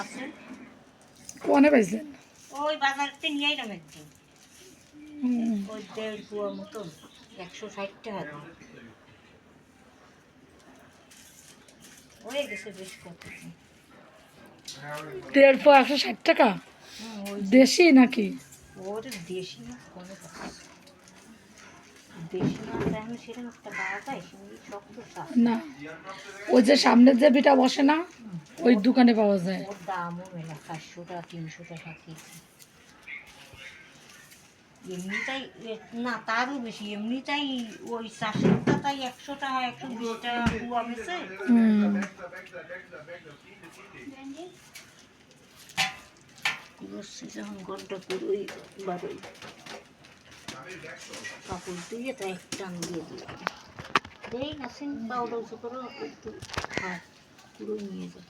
আছে কোনে পাইছেন? ওই বাজারতে নিয়ে এলাম একদিন ওই 1.5 পোয়া মতন 160 টাকা দাম হয়ে গেছে বেশ কতদিন 1.5 পোয়া 160 টাকা? ওই দেশি নাকি? ওর দেশি মাছ কোনো দেশি মাছ এখন সেরকম একটা পাওয়া যায় সেই শক্ত চাষ না, ওই যে সামনের যে বিটা বসে না, ওই দোকানে পাওয়া যায়। ওর দামও মেলা 400 টাকা 300 টাকা কেজি এমনিটাই না তারও বেশি এমনিটাই ওই চাষেরটা তাই 100 টাকা 120 টাকা কুয়া বেছে কুড়োচ্ছি যখন গড্ডা কুড়োই বারোই কাপড় দিয়ে তাই টান দিয়ে দিলাম দেই নাসিন পাউডার করে একটু কুড়োই নিয়ে যায়